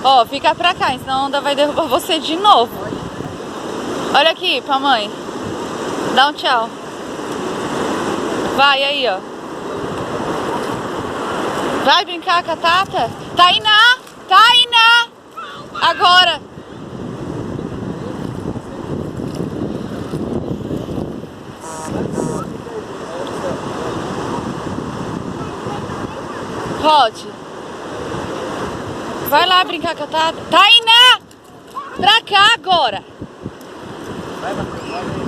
Ó, fica pra cá, senão a onda vai derrubar você de novo. Olha aqui pra mãe. Dá um tchau. Vai aí, ó. Vai brincar com a Tata? Tainá! Tainá! Agora! Rod, vai lá brincar com a Tata. Tainá! Pra cá agora! Vai.